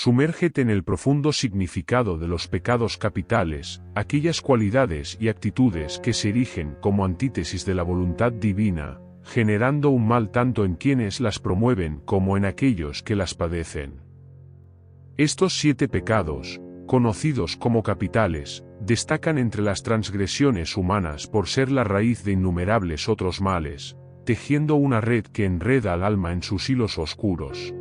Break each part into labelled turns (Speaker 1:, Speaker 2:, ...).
Speaker 1: Sumérgete en el profundo significado de los pecados capitales, aquellas cualidades y actitudes que se erigen como antítesis de la voluntad divina, generando un mal tanto en quienes las promueven como en aquellos que las padecen. Estos 7 pecados, conocidos como capitales, destacan entre las transgresiones humanas por ser la raíz de innumerables otros males, tejiendo una red que enreda al alma en sus hilos oscuros.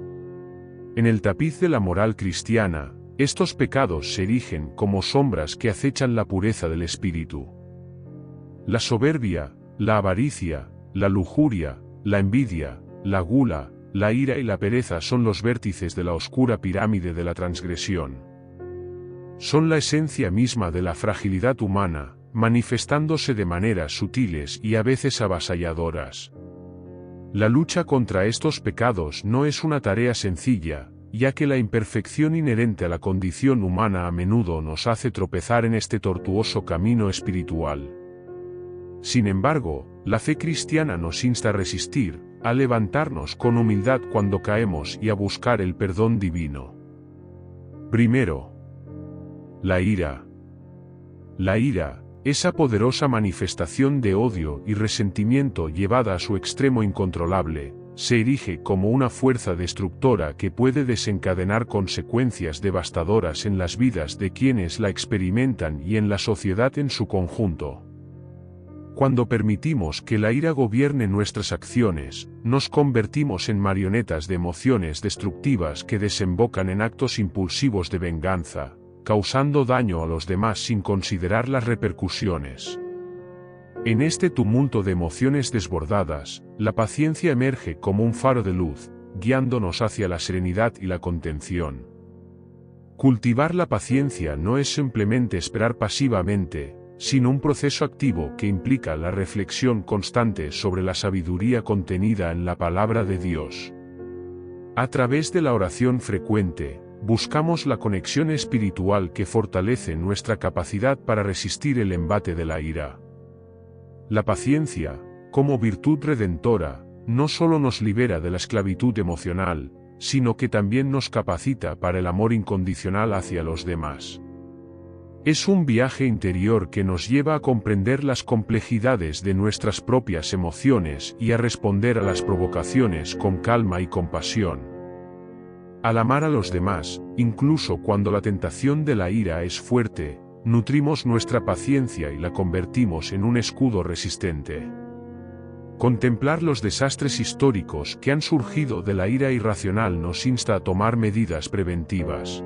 Speaker 1: En el tapiz de la moral cristiana, estos pecados se erigen como sombras que acechan la pureza del espíritu. La soberbia, la avaricia, la lujuria, la envidia, la gula, la ira y la pereza son los vértices de la oscura pirámide de la transgresión. Son la esencia misma de la fragilidad humana, manifestándose de maneras sutiles y a veces avasalladoras. La lucha contra estos pecados no es una tarea sencilla, ya que la imperfección inherente a la condición humana a menudo nos hace tropezar en este tortuoso camino espiritual. Sin embargo, la fe cristiana nos insta a resistir, a levantarnos con humildad cuando caemos y a buscar el perdón divino. Primero, la ira. La ira, esa poderosa manifestación de odio y resentimiento llevada a su extremo incontrolable, se erige como una fuerza destructora que puede desencadenar consecuencias devastadoras en las vidas de quienes la experimentan y en la sociedad en su conjunto. Cuando permitimos que la ira gobierne nuestras acciones, nos convertimos en marionetas de emociones destructivas que desembocan en actos impulsivos de venganza, causando daño a los demás sin considerar las repercusiones. En este tumulto de emociones desbordadas, la paciencia emerge como un faro de luz, guiándonos hacia la serenidad y la contención. Cultivar la paciencia no es simplemente esperar pasivamente, sino un proceso activo que implica la reflexión constante sobre la sabiduría contenida en la palabra de Dios. A través de la oración frecuente, buscamos la conexión espiritual que fortalece nuestra capacidad para resistir el embate de la ira. La paciencia, como virtud redentora, no solo nos libera de la esclavitud emocional, sino que también nos capacita para el amor incondicional hacia los demás. Es un viaje interior que nos lleva a comprender las complejidades de nuestras propias emociones y a responder a las provocaciones con calma y compasión. Al amar a los demás, incluso cuando la tentación de la ira es fuerte, nutrimos nuestra paciencia y la convertimos en un escudo resistente. Contemplar los desastres históricos que han surgido de la ira irracional nos insta a tomar medidas preventivas.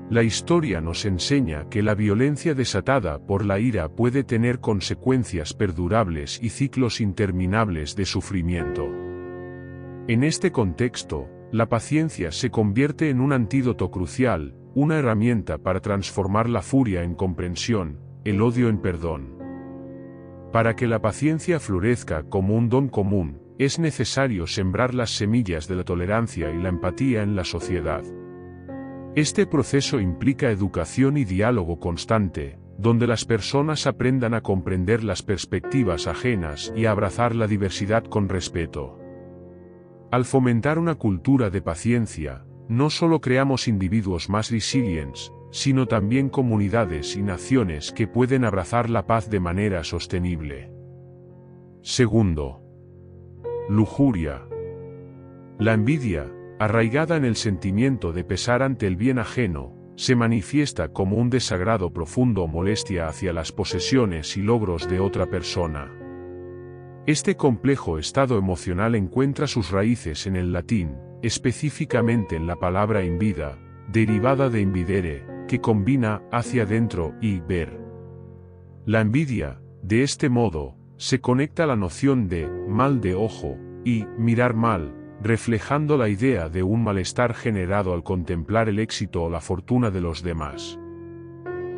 Speaker 1: La historia nos enseña que la violencia desatada por la ira puede tener consecuencias perdurables y ciclos interminables de sufrimiento. En este contexto, la paciencia se convierte en un antídoto crucial, una herramienta para transformar la furia en comprensión, el odio en perdón. Para que la paciencia florezca como un don común, es necesario sembrar las semillas de la tolerancia y la empatía en la sociedad. Este proceso implica educación y diálogo constante, donde las personas aprendan a comprender las perspectivas ajenas y a abrazar la diversidad con respeto. Al fomentar una cultura de paciencia, no solo creamos individuos más resilientes, sino también comunidades y naciones que pueden abrazar la paz de manera sostenible. Segundo, lujuria. La envidia, arraigada en el sentimiento de pesar ante el bien ajeno, se manifiesta como un desagrado profundo o molestia hacia las posesiones y logros de otra persona. Este complejo estado emocional encuentra sus raíces en el latín, específicamente en la palabra invida, derivada de invidere, que combina hacia adentro y ver. La envidia, de este modo, se conecta a la noción de mal de ojo y mirar mal, reflejando la idea de un malestar generado al contemplar el éxito o la fortuna de los demás.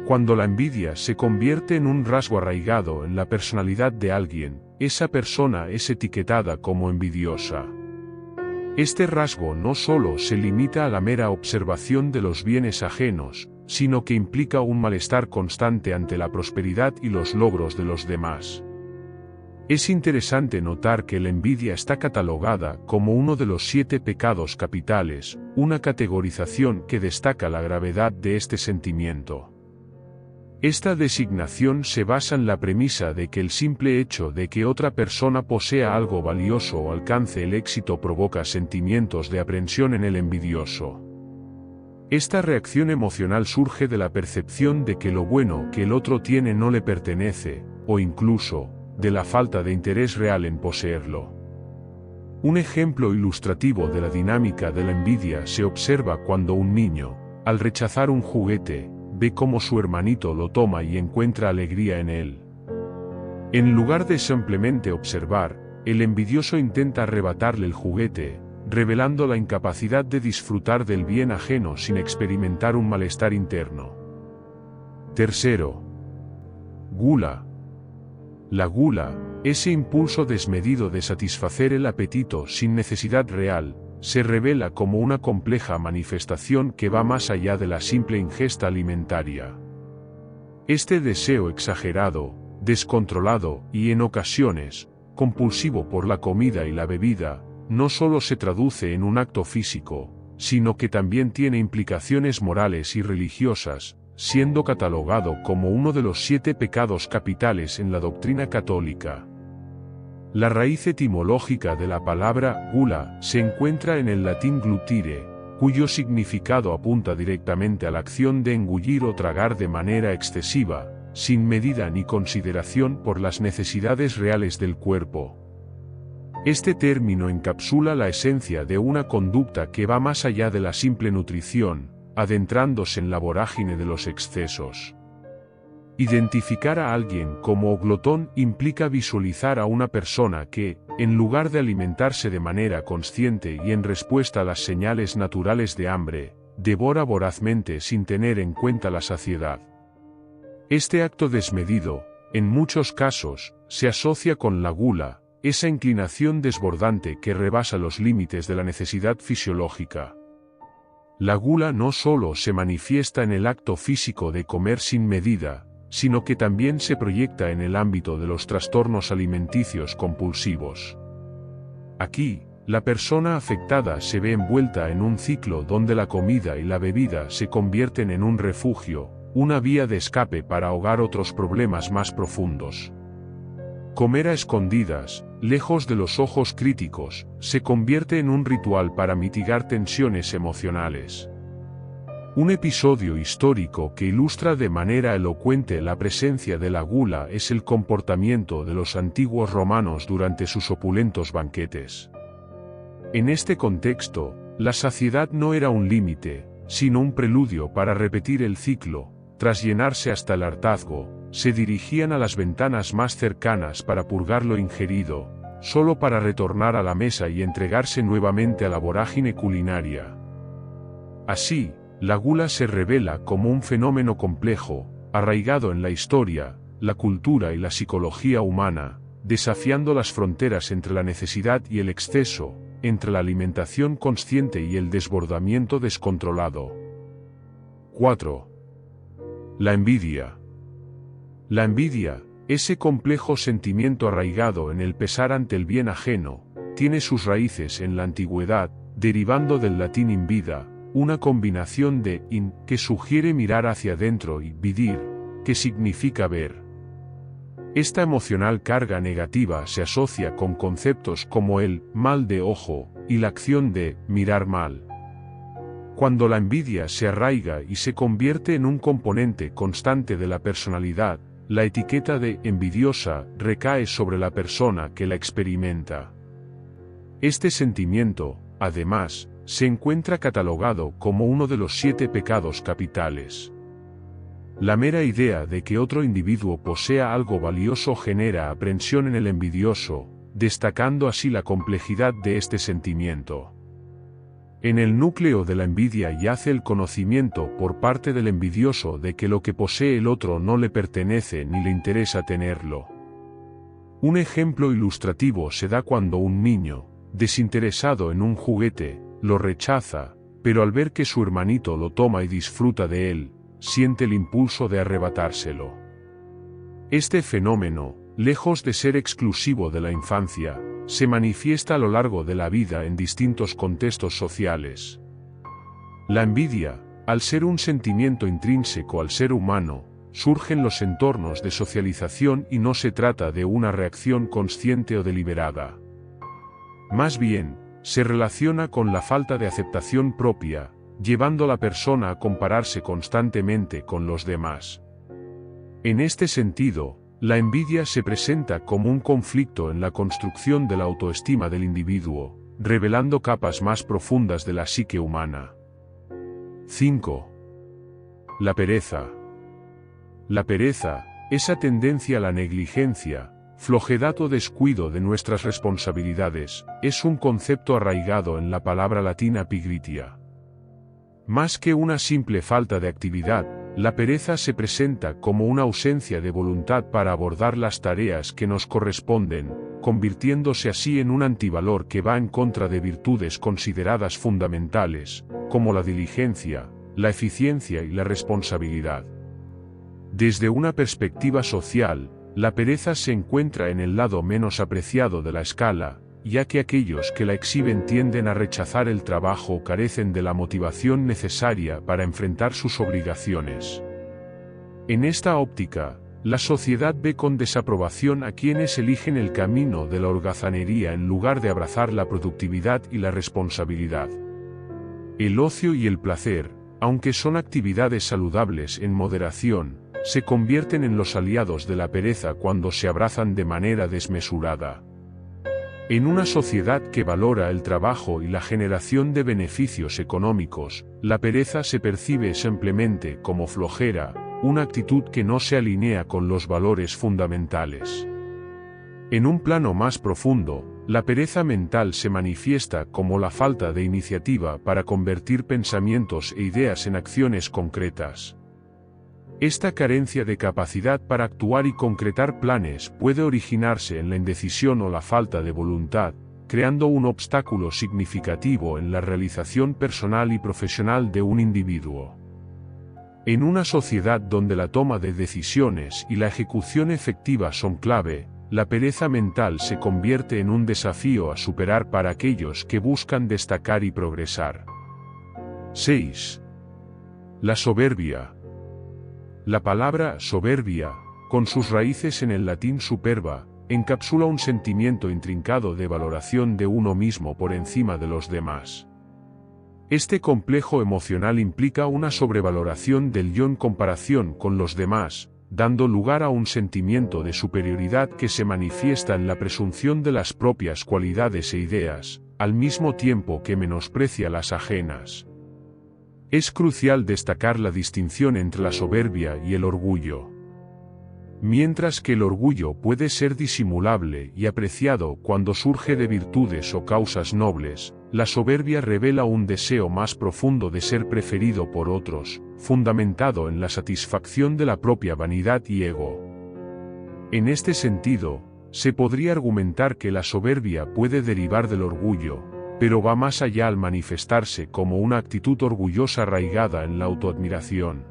Speaker 1: Cuando la envidia se convierte en un rasgo arraigado en la personalidad de alguien, esa persona es etiquetada como envidiosa. Este rasgo no solo se limita a la mera observación de los bienes ajenos, sino que implica un malestar constante ante la prosperidad y los logros de los demás. Es interesante notar que la envidia está catalogada como uno de los 7 pecados capitales, una categorización que destaca la gravedad de este sentimiento. Esta designación se basa en la premisa de que el simple hecho de que otra persona posea algo valioso o alcance el éxito provoca sentimientos de aprensión en el envidioso. Esta reacción emocional surge de la percepción de que lo bueno que el otro tiene no le pertenece, o incluso, de la falta de interés real en poseerlo. Un ejemplo ilustrativo de la dinámica de la envidia se observa cuando un niño, al rechazar un juguete, ve cómo su hermanito lo toma y encuentra alegría en él. En lugar de simplemente observar, el envidioso intenta arrebatarle el juguete, revelando la incapacidad de disfrutar del bien ajeno sin experimentar un malestar interno. Tercero. Gula. La gula, ese impulso desmedido de satisfacer el apetito sin necesidad real, se revela como una compleja manifestación que va más allá de la simple ingesta alimentaria. Este deseo exagerado, descontrolado y en ocasiones, compulsivo por la comida y la bebida, no solo se traduce en un acto físico, sino que también tiene implicaciones morales y religiosas, siendo catalogado como uno de los 7 pecados capitales en la doctrina católica. La raíz etimológica de la palabra gula se encuentra en el latín glutire, cuyo significado apunta directamente a la acción de engullir o tragar de manera excesiva, sin medida ni consideración por las necesidades reales del cuerpo. Este término encapsula la esencia de una conducta que va más allá de la simple nutrición, adentrándose en la vorágine de los excesos. Identificar a alguien como glotón implica visualizar a una persona que, en lugar de alimentarse de manera consciente y en respuesta a las señales naturales de hambre, devora vorazmente sin tener en cuenta la saciedad. Este acto desmedido, en muchos casos, se asocia con la gula, esa inclinación desbordante que rebasa los límites de la necesidad fisiológica. La gula no solo se manifiesta en el acto físico de comer sin medida, sino que también se proyecta en el ámbito de los trastornos alimenticios compulsivos. Aquí, la persona afectada se ve envuelta en un ciclo donde la comida y la bebida se convierten en un refugio, una vía de escape para ahogar otros problemas más profundos. Comer a escondidas, lejos de los ojos críticos, se convierte en un ritual para mitigar tensiones emocionales. Un episodio histórico que ilustra de manera elocuente la presencia de la gula es el comportamiento de los antiguos romanos durante sus opulentos banquetes. En este contexto, la saciedad no era un límite, sino un preludio para repetir el ciclo. Tras llenarse hasta el hartazgo, se dirigían a las ventanas más cercanas para purgar lo ingerido, solo para retornar a la mesa y entregarse nuevamente a la vorágine culinaria. Así, la gula se revela como un fenómeno complejo, arraigado en la historia, la cultura y la psicología humana, desafiando las fronteras entre la necesidad y el exceso, entre la alimentación consciente y el desbordamiento descontrolado. 4. La envidia. La envidia, ese complejo sentimiento arraigado en el pesar ante el bien ajeno, tiene sus raíces en la antigüedad, derivando del latín invida, una combinación de in, que sugiere mirar hacia adentro, y vidir, que significa ver. Esta emocional carga negativa se asocia con conceptos como el mal de ojo y la acción de mirar mal. Cuando la envidia se arraiga y se convierte en un componente constante de la personalidad, la etiqueta de envidiosa recae sobre la persona que la experimenta. Este sentimiento, además, se encuentra catalogado como uno de los 7 pecados capitales. La mera idea de que otro individuo posea algo valioso genera aprensión en el envidioso, destacando así la complejidad de este sentimiento. En el núcleo de la envidia yace el conocimiento por parte del envidioso de que lo que posee el otro no le pertenece ni le interesa tenerlo. Un ejemplo ilustrativo se da cuando un niño, desinteresado en un juguete, lo rechaza, pero al ver que su hermanito lo toma y disfruta de él, siente el impulso de arrebatárselo. Este fenómeno, lejos de ser exclusivo de la infancia, se manifiesta a lo largo de la vida en distintos contextos sociales. La envidia, al ser un sentimiento intrínseco al ser humano, surge en los entornos de socialización y no se trata de una reacción consciente o deliberada. Más bien, se relaciona con la falta de aceptación propia, llevando a la persona a compararse constantemente con los demás. En este sentido, la envidia se presenta como un conflicto en la construcción de la autoestima del individuo, revelando capas más profundas de la psique humana. 5. La pereza. La pereza, esa tendencia a la negligencia, flojedad o descuido de nuestras responsabilidades, es un concepto arraigado en la palabra latina pigritia. Más que una simple falta de actividad, la pereza se presenta como una ausencia de voluntad para abordar las tareas que nos corresponden, convirtiéndose así en un antivalor que va en contra de virtudes consideradas fundamentales, como la diligencia, la eficiencia y la responsabilidad. Desde una perspectiva social, la pereza se encuentra en el lado menos apreciado de la escala, ya que aquellos que la exhiben tienden a rechazar el trabajo o carecen de la motivación necesaria para enfrentar sus obligaciones. En esta óptica, la sociedad ve con desaprobación a quienes eligen el camino de la holgazanería en lugar de abrazar la productividad y la responsabilidad. El ocio y el placer, aunque son actividades saludables en moderación, se convierten en los aliados de la pereza cuando se abrazan de manera desmesurada. En una sociedad que valora el trabajo y la generación de beneficios económicos, la pereza se percibe simplemente como flojera, una actitud que no se alinea con los valores fundamentales. En un plano más profundo, la pereza mental se manifiesta como la falta de iniciativa para convertir pensamientos e ideas en acciones concretas. Esta carencia de capacidad para actuar y concretar planes puede originarse en la indecisión o la falta de voluntad, creando un obstáculo significativo en la realización personal y profesional de un individuo. En una sociedad donde la toma de decisiones y la ejecución efectiva son clave, la pereza mental se convierte en un desafío a superar para aquellos que buscan destacar y progresar. 6. La soberbia. La palabra soberbia, con sus raíces en el latín superba, encapsula un sentimiento intrincado de valoración de uno mismo por encima de los demás. Este complejo emocional implica una sobrevaloración del yo en comparación con los demás, dando lugar a un sentimiento de superioridad que se manifiesta en la presunción de las propias cualidades e ideas, al mismo tiempo que menosprecia las ajenas. Es crucial destacar la distinción entre la soberbia y el orgullo. Mientras que el orgullo puede ser disimulable y apreciado cuando surge de virtudes o causas nobles, la soberbia revela un deseo más profundo de ser preferido por otros, fundamentado en la satisfacción de la propia vanidad y ego. En este sentido, se podría argumentar que la soberbia puede derivar del orgullo, pero va más allá al manifestarse como una actitud orgullosa arraigada en la autoadmiración.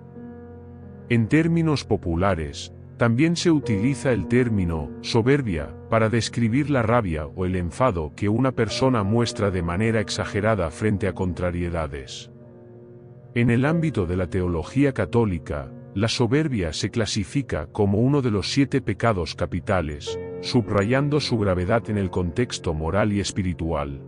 Speaker 1: En términos populares, también se utiliza el término soberbia para describir la rabia o el enfado que una persona muestra de manera exagerada frente a contrariedades. En el ámbito de la teología católica, la soberbia se clasifica como uno de los 7 pecados capitales, subrayando su gravedad en el contexto moral y espiritual.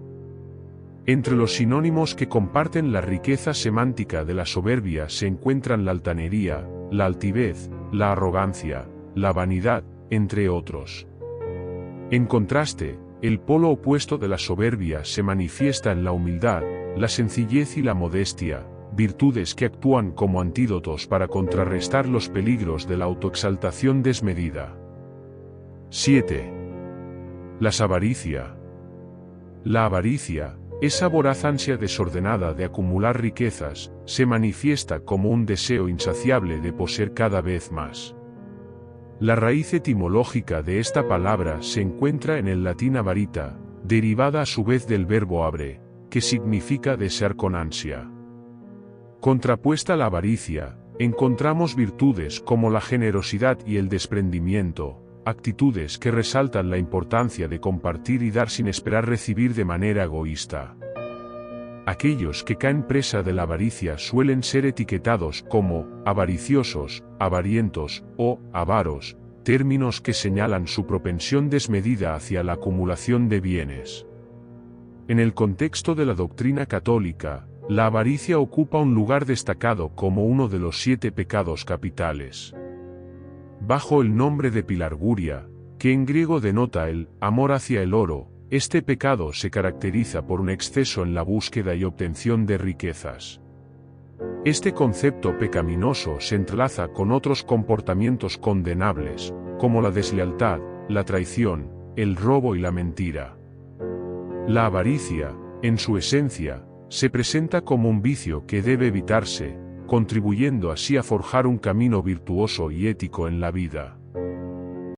Speaker 1: Entre los sinónimos que comparten la riqueza semántica de la soberbia se encuentran la altanería, la altivez, la arrogancia, la vanidad, entre otros. En contraste, el polo opuesto de la soberbia se manifiesta en la humildad, la sencillez y la modestia, virtudes que actúan como antídotos para contrarrestar los peligros de la autoexaltación desmedida. 7. La avaricia. La avaricia, esa voraz ansia desordenada de acumular riquezas, se manifiesta como un deseo insaciable de poseer cada vez más. La raíz etimológica de esta palabra se encuentra en el latín avarita, derivada a su vez del verbo avere, que significa desear con ansia. Contrapuesta a la avaricia, encontramos virtudes como la generosidad y el desprendimiento, actitudes que resaltan la importancia de compartir y dar sin esperar recibir de manera egoísta. Aquellos que caen presa de la avaricia suelen ser etiquetados como avariciosos, avarientos o avaros, términos que señalan su propensión desmedida hacia la acumulación de bienes. En el contexto de la doctrina católica, la avaricia ocupa un lugar destacado como uno de los 7 pecados capitales. Bajo el nombre de pilarguria, que en griego denota el amor hacia el oro, este pecado se caracteriza por un exceso en la búsqueda y obtención de riquezas. Este concepto pecaminoso se entrelaza con otros comportamientos condenables, como la deslealtad, la traición, el robo y la mentira. La avaricia, en su esencia, se presenta como un vicio que debe evitarse, contribuyendo así a forjar un camino virtuoso y ético en la vida.